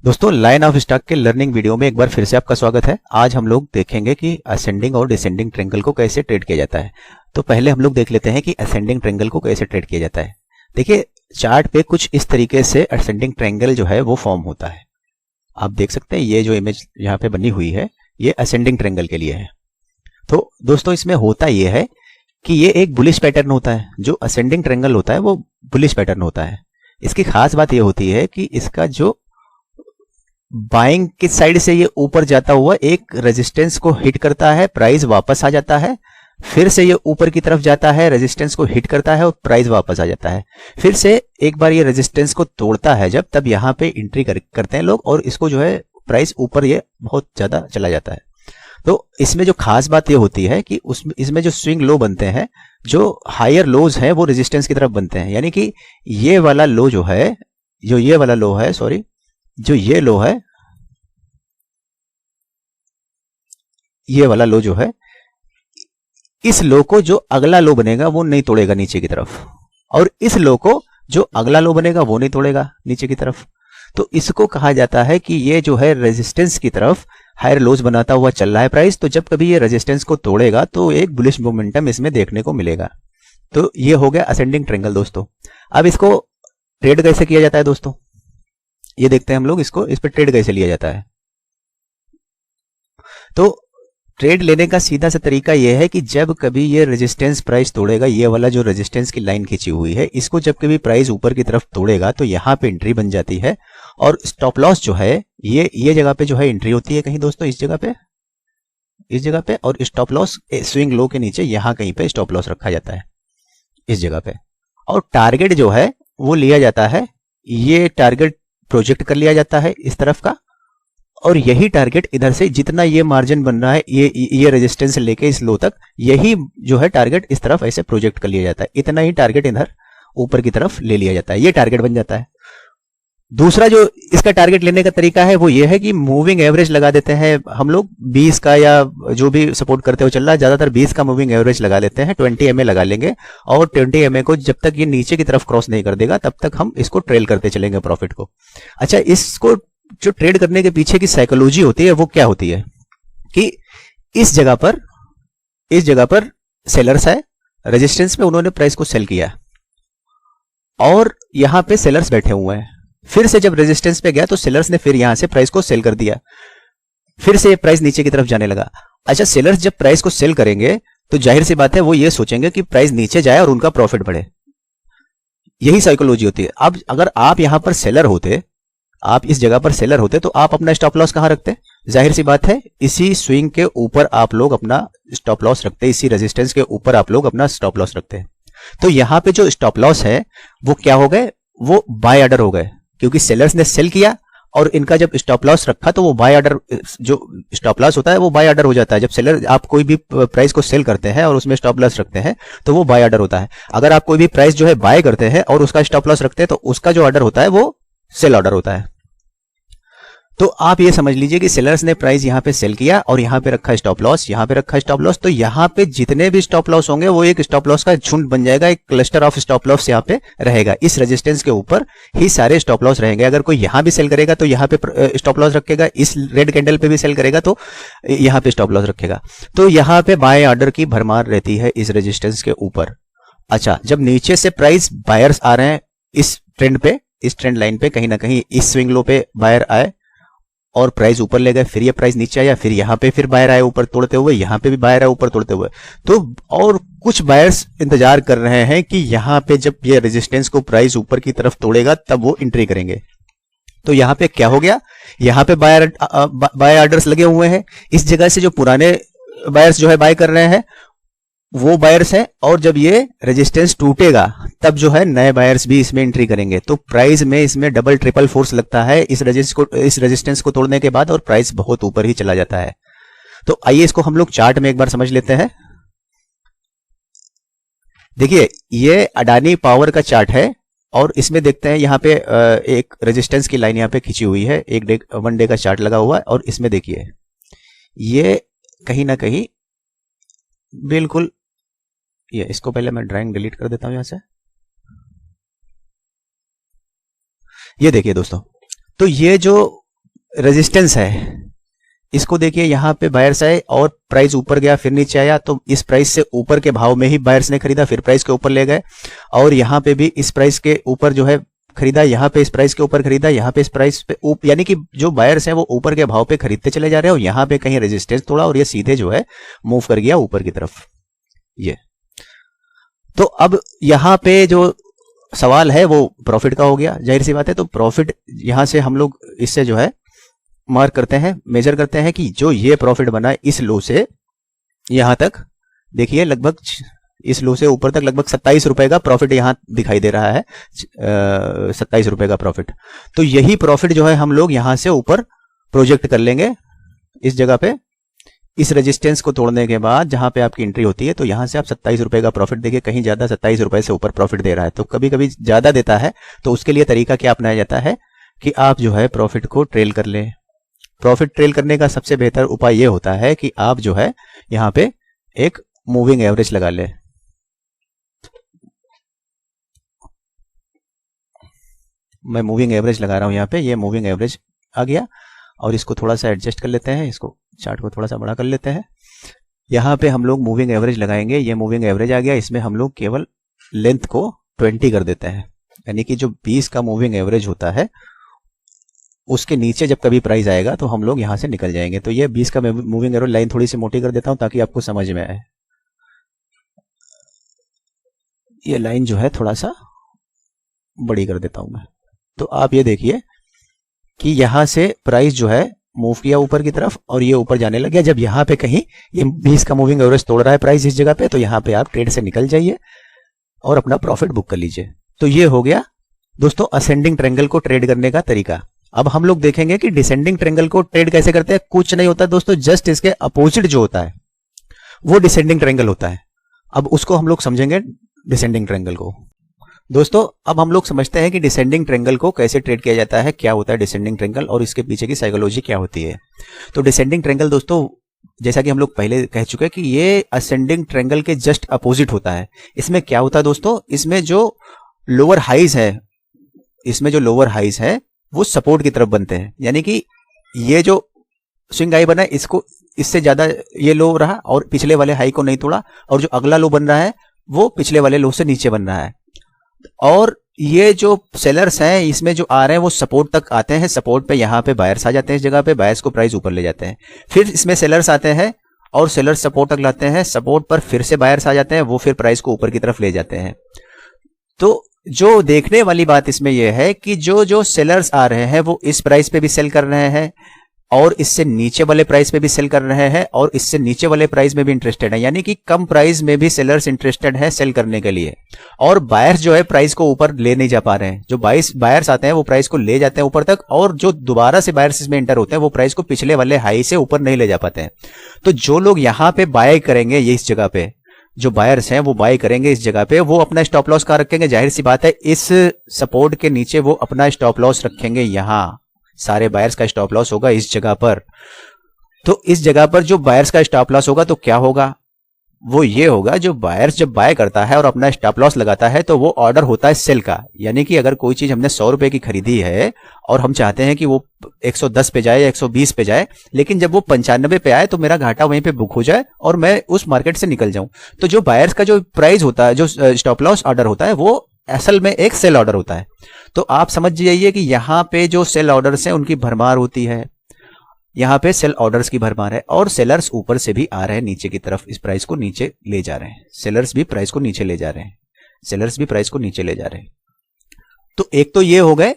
दोस्तों, line of stock के learning video में एक बार फिर से आपका स्वागत है। आज हम लोग देखेंगे कि असेंडिंग और डिसेंडिंग ट्रायंगल को कैसे ट्रेड किया जाता है। तो पहले हम लोग देख लेते हैं कि असेंडिंग ट्रायंगल को कैसे ट्रेड किया जाता है। देखिए, चार्ट पे कुछ इस तरीके से असेंडिंग ट्रायंगल जो है वो फॉर्म होता है। आप देख सकते हैं ये जो इमेज यहाँ पे बनी हुई है ये असेंडिंग ट्रायंगल के लिए है। तो दोस्तों, इसमें होता ये है कि ये एक बुलिश पैटर्न होता है। जो असेंडिंग ट्रायंगल होता है वो बुलिश पैटर्न होता है। इसकी खास बात ये होती है कि इसका जो बाइंग की साइड से ये ऊपर जाता हुआ एक रेजिस्टेंस को हिट करता है, प्राइस वापस आ जाता है, फिर से ये ऊपर की तरफ जाता है, रेजिस्टेंस को हिट करता है और प्राइस वापस आ जाता है। फिर से एक बार ये रेजिस्टेंस को तोड़ता है जब, तब यहाँ पे एंट्री करते हैं लोग और इसको जो है प्राइस ऊपर ये बहुत ज्यादा चला जाता है। तो इसमें जो खास बात ये होती है कि इसमें जो स्विंग लो बनते हैं, जो हायर लोज हैं वो रेजिस्टेंस की तरफ बनते हैं। यानी कि ये वाला लो जो है, जो ये वाला लो है, सॉरी, जो ये लो है, ये वाला लो जो है, इस लो को जो अगला लो बनेगा वो नहीं तोड़ेगा नीचे की तरफ, और इस लो को जो अगला लो बनेगा वो नहीं तोड़ेगा नीचे की तरफ। तो इसको कहा जाता है कि ये जो है रेजिस्टेंस की तरफ हायर लोज बनाता हुआ चल रहा है प्राइस। तो जब कभी ये रेजिस्टेंस को तोड़ेगा तो एक बुलिश मोमेंटम इसमें देखने को मिलेगा। तो ये हो गया असेंडिंग ट्रायंगल दोस्तों। अब इसको ट्रेड कैसे किया जाता है दोस्तों, ये देखते हैं हम लोग। इसको इस पर ट्रेड कैसे लिया जाता है। तो ट्रेड लेने का सीधा सा तरीका यह है कि जब कभी ये रेजिस्टेंस प्राइस तोड़ेगा, ये वाला जो रेजिस्टेंस की लाइन खींची हुई है, इसको जब कभी प्राइस ऊपर की तरफ तोड़ेगा तो यहाँ पे एंट्री बन जाती है। और स्टॉप लॉस जो है ये जगह पे जो है एंट्री होती है कहीं दोस्तों, इस जगह पे। और स्टॉप लॉस स्विंग लो के नीचे यहाँ कहीं पे स्टॉप लॉस रखा जाता है, इस जगह पे। और टारगेट जो है वो लिया जाता है, ये टारगेट प्रोजेक्ट कर लिया जाता है इस तरफ का, और यही टारगेट इधर से जितना ये मार्जिन बन रहा है, ये रेजिस्टेंस से लेके इस लो तक, यही जो है टारगेट इस तरफ ऐसे प्रोजेक्ट कर लिया जाता है। इतना ही टारगेट इधर ऊपर की तरफ ले लिया जाता है, ये टारगेट बन जाता है। दूसरा जो इसका टारगेट लेने का तरीका है वो ये है कि मूविंग एवरेज लगा देते हैं हम लोग 20 का, या जो भी सपोर्ट करते हुए चल रहा है, ज्यादातर 20 का मूविंग एवरेज लगा लेते हैं। 20 MA लगा लेंगे और 20 MA को जब तक ये नीचे की तरफ क्रॉस नहीं कर देगा तब तक हम इसको ट्रेल करते चलेंगे प्रॉफिट को। अच्छा, इसको जो ट्रेड करने के पीछे की साइकोलॉजी होती है वो क्या होती है कि इस जगह पर सेलर्स है, रेजिस्टेंस पे उन्होंने प्राइस को सेल किया और यहां पे सेलर्स बैठे हुए हैं। फिर से जब रेजिस्टेंस पे गया तो सेलर्स ने फिर यहां से प्राइस को सेल कर दिया, फिर से ये प्राइस नीचे की तरफ जाने लगा। अच्छा, सेलर्स जब प्राइस को सेल करेंगे तो जाहिर सी बात है वो ये सोचेंगे कि प्राइस नीचे जाए और उनका प्रॉफिट बढ़े। यही साइकोलॉजी होती है। अब अगर आप यहां पर सेलर होते, आप इस जगह पर सेलर होते, तो आप अपना स्टॉप लॉस कहां रखते? जाहिर सी बात है इसी स्विंग के ऊपर आप लोग अपना स्टॉप लॉस रखते, इसी रेजिस्टेंस के ऊपर आप लोग अपना स्टॉप लॉस रखते हैं। तो यहां पे जो स्टॉप लॉस है वो क्या हो गए, वो बाय ऑर्डर हो गए, क्योंकि सेलर्स ने सेल किया और इनका जब स्टॉप लॉस रखा तो वो बाय ऑर्डर, जो स्टॉप लॉस होता है वो बाय ऑर्डर हो जाता है। जब सेलर, आप कोई भी प्राइस को सेल करते हैं और उसमें स्टॉप लॉस रखते हैं तो वो बाय ऑर्डर होता है। अगर आप कोई भी प्राइस जो है बाय करते हैं और उसका स्टॉप लॉस रखते हैं तो उसका जो ऑर्डर होता है वो सेल ऑर्डर होता है। तो आप ये समझ लीजिए कि सेलर्स ने प्राइस यहां पे सेल किया और यहां पे रखा स्टॉप लॉस, यहां पे रखा स्टॉप लॉस। तो यहां पे जितने भी स्टॉप लॉस होंगे वो एक स्टॉप लॉस का झुंड बन जाएगा, एक क्लस्टर ऑफ स्टॉप लॉस यहां पे रहेगा। इस रेजिस्टेंस के ऊपर ही सारे स्टॉप लॉस रहेंगे। अगर कोई यहां भी सेल करेगा तो यहां पे स्टॉप लॉस रखेगा, इस रेड कैंडल पे भी सेल करेगा तो यहां पे स्टॉप लॉस रखेगा। तो यहां पे बाय ऑर्डर की भरमार रहती है इस रेजिस्टेंस के ऊपर। अच्छा, जब नीचे से प्राइस बायर्स आ रहे हैं इस ट्रेंड पे, इस ट्रेंड लाइन पे, कहीं ना कहीं इस स्विंग लो पे बायर आए और प्राइस ऊपर ले गए, फिर ये प्राइस नीचे आया, फिर यहां पे फिर बायर आए ऊपर तोड़ते हुए, यहां पे भी बायर आए ऊपर तोड़ते हुए। तो और कुछ बायर्स इंतजार कर रहे हैं कि यहां पे जब ये रेजिस्टेंस को प्राइस ऊपर की तरफ तोड़ेगा तब वो एंट्री करेंगे। तो यहां पे क्या हो गया, यहां पे बाय ऑर्डर्स लगे हुए हैं। इस जगह से जो पुराने बायर्स जो है बाय कर रहे हैं वो बायर्स हैं, और जब ये रेजिस्टेंस टूटेगा तब जो है नए बायर्स भी इसमें एंट्री करेंगे। तो प्राइस में इसमें डबल ट्रिपल फोर्स लगता है इस रेजिस्टेंस को तोड़ने के बाद, और प्राइस बहुत ऊपर ही चला जाता है। तो आइए इसको हम लोग चार्ट में एक बार समझ लेते हैं। देखिए, ये अडानी पावर का चार्ट है और इसमें देखते हैं यहाँ पे एक रेजिस्टेंस की लाइन यहाँ पे खींची हुई है, एक वन डे का चार्ट लगा हुआ है, और इसमें देखिए ये कहीं ना कहीं बिल्कुल, ये इसको पहले मैं ड्राइंग डिलीट कर देता हूं यहां से। ये देखिए दोस्तों, तो ये जो रेजिस्टेंस है इसको देखिए, यहाँ पे बायर्स आए और प्राइस ऊपर गया फिर नीचे आया, तो इस प्राइस से ऊपर के भाव में ही बायर्स ने खरीदा, फिर प्राइस के ऊपर ले गए, और यहाँ पे भी इस प्राइस के ऊपर जो है खरीदा, यहाँ पे इस प्राइस के ऊपर खरीदा, यहाँ पे इस प्राइस पे यानी कि जो बायर्स हैं वो ऊपर के भाव पे खरीदते चले जा रहे हैं, और यहाँ पे कहीं रेजिस्टेंस तोड़ा और ये सीधे जो है मूव कर गया ऊपर की तरफ। ये तो अब यहाँ पे जो सवाल है वो प्रॉफिट का हो गया, जाहिर सी बात है। तो प्रॉफिट यहां से हम लोग इससे जो है मार्क करते हैं, मेजर करते हैं कि जो ये प्रॉफिट बना इस लो से यहां तक, देखिए लगभग इस लो से ऊपर तक लगभग 27 रुपए का प्रॉफिट यहां दिखाई दे रहा है, 27 रुपए का प्रॉफिट। तो यही प्रॉफिट जो है हम लोग यहां से ऊपर प्रोजेक्ट कर लेंगे इस जगह पे, इस रेजिस्टेंस को तोड़ने के बाद जहां पे आपकी एंट्री होती है, तो यहां से आप 27 रुपए का प्रॉफिट देखिए, कहीं ज्यादा 27 रुपए से ऊपर प्रॉफिट दे रहा है। तो कभी कभी ज्यादा देता है, तो उसके लिए तरीका क्या अपनाया जाता है कि आप जो है प्रॉफिट को ट्रेल कर लें। प्रॉफिट ट्रेल करने का सबसे बेहतर उपाय यह होता है कि आप जो है यहां पे एक मूविंग एवरेज लगा ले। मैं मूविंग एवरेज लगा रहा हूं यहां पे, ये मूविंग एवरेज आ गया, और इसको थोड़ा सा एडजस्ट कर लेते हैं, इसको चार्ट को थोड़ा सा बड़ा कर लेते हैं। यहां पे हम लोग मूविंग एवरेज लगाएंगे, ये मूविंग एवरेज आ गया, इसमें हम लोग केवल लेंथ को 20 कर देते हैं, यानी कि जो 20 का मूविंग एवरेज होता है उसके नीचे जब कभी प्राइस आएगा तो हम लोग यहां से निकल जाएंगे। तो ये 20 का मूविंग एवरेज लाइन थोड़ी सी मोटी कर देता हूं ताकि आपको समझ में आए। ये लाइन जो है थोड़ा सा बड़ी कर देता हूं मैं। तो आप ये देखिए कि यहां से प्राइस जो है मूव किया ऊपर की तरफ और ये ऊपर जाने लग गया। जब यहां पे कहीं ये 20 का मूविंग एवरेज तोड़ रहा है प्राइस इस जगह पे, तो यहां पे आप ट्रेड से निकल जाइए और अपना प्रॉफिट बुक कर लीजिए। तो ये हो गया दोस्तों असेंडिंग ट्रायंगल को ट्रेड करने का तरीका। अब हम लोग देखेंगे कि डिसेंडिंग ट्रायंगल को ट्रेड कैसे करते हैं। कुछ नहीं होता दोस्तों, जस्ट इसके अपोजिट जो होता है वो डिसेंडिंग ट्रायंगल होता है। अब उसको हम लोग समझेंगे डिसेंडिंग ट्रायंगल को। दोस्तों अब हम लोग समझते हैं कि डिसेंडिंग ट्रायंगल को कैसे ट्रेड किया जाता है, क्या होता है डिसेंडिंग ट्रायंगल और इसके पीछे की साइकोलॉजी क्या होती है। तो डिसेंडिंग ट्रायंगल दोस्तों जैसा कि हम लोग पहले कह चुके हैं कि ये असेंडिंग ट्रायंगल के जस्ट अपोजिट होता है। इसमें क्या होता है दोस्तों, इसमें जो लोअर हाइज है, इसमें जो लोअर हाइज है वो सपोर्ट की तरफ बनते हैं, यानी कि ये जो स्विंग हाई बना है इसको इससे ज्यादा ये लो रहा और पिछले वाले हाई को नहीं तोड़ा, और जो अगला लो बन रहा है वो पिछले वाले लो से नीचे बन रहा है। और ये जो सेलर्स हैं इसमें जो आ रहे हैं वो सपोर्ट तक आते हैं, सपोर्ट पे यहाँ पे बायर्स आ जाते हैं, इस जगह पे बायर्स को प्राइस ऊपर ले जाते हैं। फिर इसमें सेलर्स आते हैं और सेलर्स सपोर्ट तक लाते हैं, सपोर्ट पर फिर से बायर्स आ जाते हैं, वो फिर प्राइस को ऊपर की तरफ ले जाते हैं। तो जो देखने वाली बात इसमें यह है कि जो जो सेलर्स आ रहे हैं वो इस प्राइस पे भी सेल कर रहे हैं और इससे नीचे वाले प्राइस पे भी सेल कर रहे हैं और इससे नीचे वाले प्राइस में भी इंटरेस्टेड है, यानी कि कम प्राइस में भी सेलर्स इंटरेस्टेड हैं सेल करने के लिए। और बायर्स जो है प्राइस को ऊपर ले नहीं जा पा रहे हैं। जो बायर्स आते हैं वो प्राइस को ले जाते हैं ऊपर तक, और जो दोबारा से बायर्स इसमें एंटर होते हैं वो प्राइस को पिछले वाले हाई से ऊपर नहीं ले जा पाते हैं। तो जो लोग यहाँ पे बाय करेंगे, ये इस जगह पे जो बायर्स हैं वो बाय करेंगे इस जगह पे, वो अपना स्टॉप लॉस कहाँ रखेंगे, जाहिर सी बात है इस सपोर्ट के नीचे वो अपना स्टॉप लॉस रखेंगे। यहां सारे बायर्स का स्टॉप लॉस होगा इस जगह पर। तो इस जगह पर जो बायर्स का स्टॉप लॉस होगा तो क्या होगा, वो ये होगा, जो बायर्स जब बाय करता है और अपना स्टॉप लॉस लगाता है तो वो ऑर्डर होता है सेल का। यानी कि अगर कोई चीज हमने 100 रुपए की खरीदी है और हम चाहते हैं कि वो 110 पे जाए या 120 पे जाए, लेकिन जब वो 95 पे आए तो मेरा घाटा वहीं पे बुक हो जाए और मैं उस मार्केट से निकल जाऊं। तो जो बायर्स का जो प्राइस होता है, जो स्टॉप लॉस ऑर्डर होता है, वो असल में एक सेल ऑर्डर होता है। तो आप समझ जाइए कि यहां पे जो सेल ऑर्डर्स हैं उनकी भरमार होती है, यहां पे सेल ऑर्डर्स की भरमार है, और सेलर्स ऊपर से भी आ रहे हैं नीचे की तरफ, इस प्राइस को नीचे ले जा रहे हैं। सेलर्स भी प्राइस को नीचे ले जा रहे हैं, सेलर्स भी प्राइस को नीचे ले जा रहे हैं। तो एक तो ये हो गए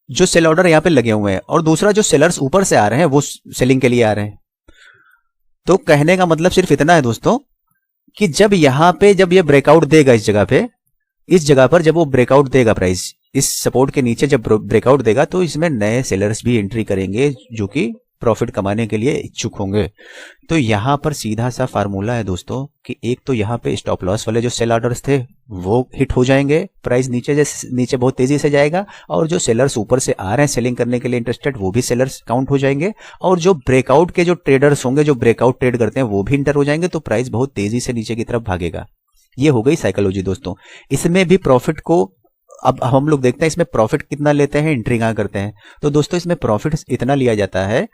जो सेल ऑर्डर यहां पे लगे हुए हैं, और दूसरा जो सेलर्स ऊपर से आ रहे हैं वो सेलिंग के लिए आ रहे हैं। तो कहने का मतलब सिर्फ इतना है दोस्तों कि जब यहां पे जब ये ब्रेकआउट देगा इस जगह पे, इस जगह पर जब वो ब्रेकआउट देगा प्राइस इस सपोर्ट के नीचे जब ब्रेकआउट देगा, तो इसमें नए सेलर्स भी एंट्री करेंगे जो कि प्रॉफिट कमाने के लिए इच्छुक होंगे। तो यहां पर सीधा सा फार्मूला है दोस्तों कि एक तो यहां पे स्टॉप लॉस वाले जो सेल ऑर्डर्स थे वो हिट हो जाएंगे, प्राइस नीचे बहुत तेजी से जाएगा, और जो सेलर्स ऊपर से आ रहे हैं सेलिंग करने के लिए इंटरेस्टेड वो भी सेलर्स काउंट हो जाएंगे, और जो ब्रेकआउट के जो ट्रेडर्स होंगे जो ब्रेकआउट ट्रेड करते हैं वो भी इंटर हो जाएंगे। तो प्राइस बहुत तेजी से नीचे की तरफ भागेगा। ये हो गई साइकोलॉजी दोस्तों। इसमें भी प्रॉफिट को अब हम लोग देखते हैं इसमें प्रॉफिट कितना लेते हैं, एंट्री कहाँ करते हैं। तो दोस्तों इसमें प्रॉफिट इतना लिया जाता है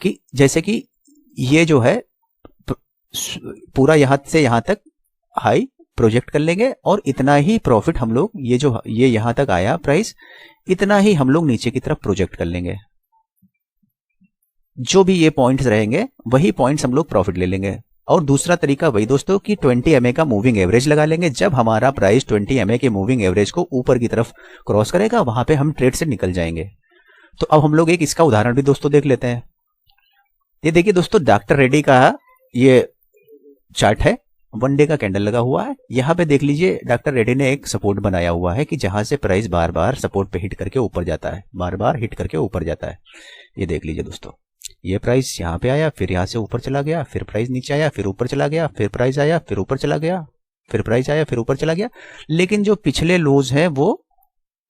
कि जैसे कि ये जो है पूरा यहां से यहां तक हाई प्रोजेक्ट कर लेंगे और इतना ही प्रॉफिट हम लोग ये यहां तक आया प्राइस, इतना ही हम लोग नीचे की तरफ प्रोजेक्ट कर लेंगे। जो भी ये पॉइंट्स रहेंगे वही पॉइंट्स हम लोग प्रॉफिट ले लेंगे। और दूसरा तरीका वही दोस्तों कि 20 MA का मूविंग एवरेज लगा लेंगे। जब हमारा प्राइस 20 MA के मूविंग एवरेज को ऊपर की तरफ क्रॉस करेगा वहां पे हम ट्रेड से निकल जाएंगे। तो अब हम लोग एक इसका उदाहरण भी दोस्तों देख लेते हैं। ये देखिए दोस्तों, डॉक्टर रेड्डी का ये चार्ट है, 1 डे का कैंडल लगा हुआ है। यहाँ पे देख लीजिए डॉक्टर रेड्डी ने एक सपोर्ट बनाया हुआ है कि जहां से प्राइस बार बार सपोर्ट पे हिट करके ऊपर जाता है, बार बार हिट करके ऊपर जाता है। ये देख लीजिए दोस्तों, ये प्राइस यहाँ पे आया, फिर यहाँ से ऊपर चला गया, फिर प्राइस नीचे आया, फिर ऊपर चला गया, फिर प्राइस आया, फिर ऊपर चला गया, फिर प्राइस आया, फिर ऊपर चला गया। लेकिन जो पिछले लोज हैं, वो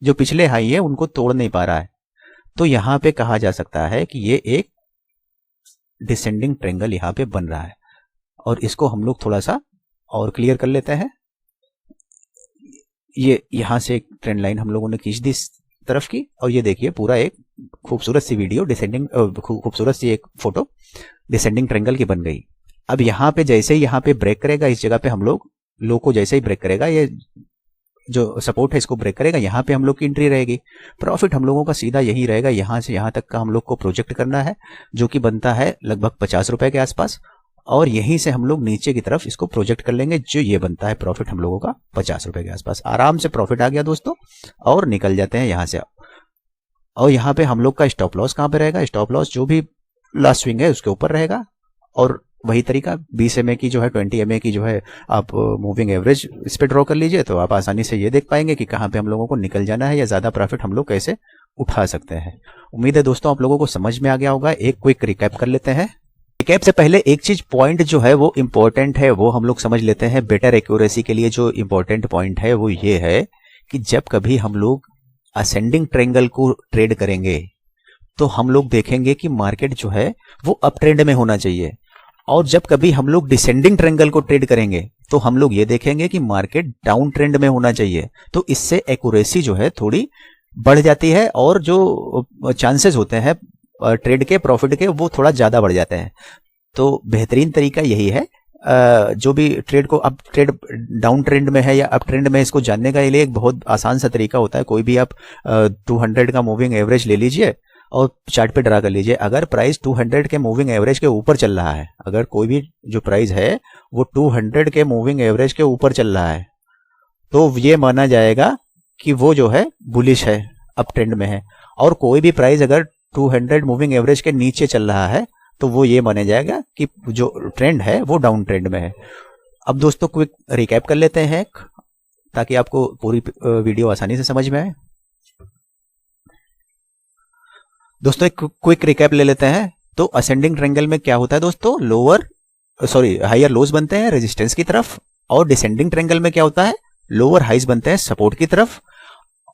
जो पिछले हाई है उनको तोड़ नहीं पा रहा है। तो यहाँ पे कहा जा सकता है कि ये एक डिसेंडिंग ट्रायंगल यहाँ पे बन रहा है। और इसको हम लोग थोड़ा सा और क्लियर कर लेते हैं। ये यहां से एक ट्रेंड लाइन हम लोगों ने खींच दी इस तरफ की, और ये देखिए पूरा एक खूबसूरत सी वीडियो डिसेंडिंग, खूबसूरत सी एक फोटो डिसेंडिंग ट्रायंगल की बन गई। अब यहाँ पे जैसे ही यहाँ पे ब्रेक करेगा, इस जगह पे हम लोग लो को जैसे ही ब्रेक करेगा, ये जो सपोर्ट है इसको ब्रेक करेगा, यहाँ पे हम लोग की एंट्री रहेगी। प्रॉफिट हम लोगों का सीधा यही रहेगा, यहाँ से यहाँ तक का हम लोग को प्रोजेक्ट करना है, जो कि बनता है लगभग 50 रुपए के आसपास। और यहीं से हम लोग नीचे की तरफ इसको प्रोजेक्ट कर लेंगे, जो ये बनता है प्रॉफिट हम लोगों का 50 रुपए के आसपास। आराम से प्रॉफिट आ गया दोस्तों, और निकल जाते हैं यहाँ से। और यहाँ पे हम लोग का स्टॉप लॉस कहाँ पे रहेगा? स्टॉप लॉस जो भी लास्ट स्विंग है उसके ऊपर रहेगा। और वही तरीका 20 MA की जो है, 20 MA की जो है, आप मूविंग एवरेज इस पे ड्रॉ कर लीजिए, तो आप आसानी से ये देख पाएंगे कि कहाँ पे हम लोगों को निकल जाना है या ज्यादा प्रॉफिट हम लोग कैसे उठा सकते हैं। उम्मीद है दोस्तों आप लोगों को समझ में आ गया होगा। एक क्विक रिकैप कर लेते हैं। रिकैप से पहले एक चीज पॉइंट जो है वो इंपॉर्टेंट है, वो हम लोग समझ लेते हैं। बेटर एक्यूरेसी के लिए जो इंपॉर्टेंट पॉइंट है वो ये है कि जब कभी हम लोग असेंडिंग ट्रायंगल को ट्रेड करेंगे तो हम लोग देखेंगे कि मार्केट जो है वो अप ट्रेंड में होना चाहिए। और जब कभी हम लोग डिसेंडिंग ट्रायंगल को ट्रेड करेंगे तो हम लोग ये देखेंगे कि मार्केट डाउन ट्रेंड में होना चाहिए। तो इससे एक्यूरेसी जो है थोड़ी बढ़ जाती है, और जो चांसेस होते हैं ट्रेड के, प्रॉफिट के, वो थोड़ा ज्यादा बढ़ जाते हैं। तो बेहतरीन तरीका यही है, जो भी ट्रेड को, अब ट्रेड डाउन ट्रेंड में है या अप ट्रेंड में है, इसको जानने का लिए एक बहुत आसान सा तरीका होता है। कोई भी आप 200 का मूविंग एवरेज ले लीजिए और चार्ट पे ड्रा कर लीजिए। अगर प्राइस 200 के मूविंग एवरेज के ऊपर चल रहा है, अगर कोई भी जो प्राइस है वो 200 के मूविंग एवरेज के ऊपर चल रहा है, तो ये माना जाएगा कि वो जो है बुलिश है, अप ट्रेंड में है। और कोई भी प्राइस अगर 200 मूविंग एवरेज के नीचे चल रहा है तो वो ये माना जाएगा कि जो ट्रेंड है वो डाउन ट्रेंड में है। अब दोस्तों क्विक रिकैप कर लेते हैं ताकि आपको पूरी वीडियो आसानी से समझ में आए। दोस्तों एक क्विक रिकैप ले लेते हैं। तो असेंडिंग ट्रायंगल में क्या होता है दोस्तों? हायर लोज बनते हैं रेजिस्टेंस की तरफ, और डिसेंडिंग ट्रायंगल में क्या होता है? लोअर हाइज बनते हैं सपोर्ट की तरफ।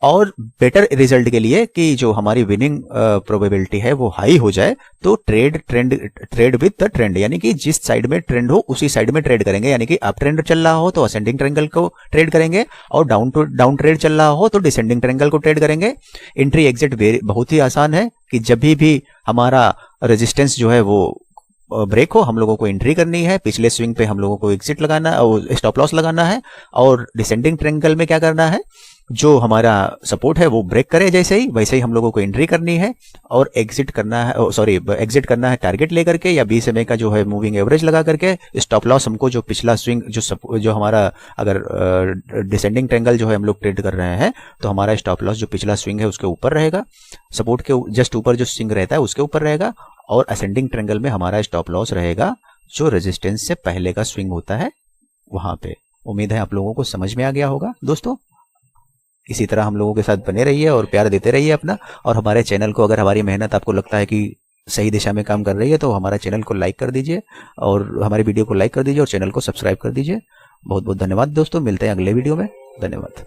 और बेटर रिजल्ट के लिए कि जो हमारी विनिंग प्रोबेबिलिटी है वो हाई हो जाए, तो ट्रेड विद द ट्रेंड, यानी कि जिस साइड में ट्रेंड हो उसी साइड में ट्रेड करेंगे। यानी कि अप ट्रेंड चल रहा हो तो असेंडिंग ट्रायंगल को ट्रेड करेंगे, और डाउन ट्रेड चल रहा हो तो डिसेंडिंग ट्रायंगल को ट्रेड करेंगे। एंट्री एग्जिट बहुत ही आसान है कि जब भी हमारा रेजिस्टेंस जो है वो ब्रेक हो, हम लोगों को एंट्री करनी है। पिछले स्विंग पे हम लोगों को एग्जिट लगाना और स्टॉप लॉस लगाना है। और डिसेंडिंग ट्रायंगल में क्या करना है? जो हमारा सपोर्ट है वो ब्रेक करे जैसे ही, वैसे ही हम लोगों को एंट्री करनी है और एग्जिट करना है टारगेट लेकर के, या 20 MA का जो है मूविंग एवरेज लगा करके। स्टॉप लॉस हमको जो पिछला स्विंग जो हमारा, अगर डिसेंडिंग ट्रायंगल जो है हम लोग ट्रेड कर रहे हैं तो हमारा स्टॉप लॉस जो पिछला स्विंग है उसके ऊपर रहेगा, सपोर्ट के जस्ट ऊपर जो स्विंग रहता है उसके ऊपर रहेगा। और असेंडिंग ट्रायंगल में हमारा स्टॉप लॉस रहेगा जो रेजिस्टेंस से पहले का स्विंग होता है वहां पे। उम्मीद है आप लोगों को समझ में आ गया होगा दोस्तों। इसी तरह हम लोगों के साथ बने रहिए और प्यार देते रहिए अपना। और हमारे चैनल को, अगर हमारी मेहनत आपको लगता है कि सही दिशा में काम कर रही है, तो हमारा चैनल को लाइक कर दीजिए, और हमारी वीडियो को लाइक कर दीजिए और चैनल को सब्सक्राइब कर दीजिए। बहुत बहुत धन्यवाद दोस्तों, मिलते हैं अगले वीडियो में। धन्यवाद।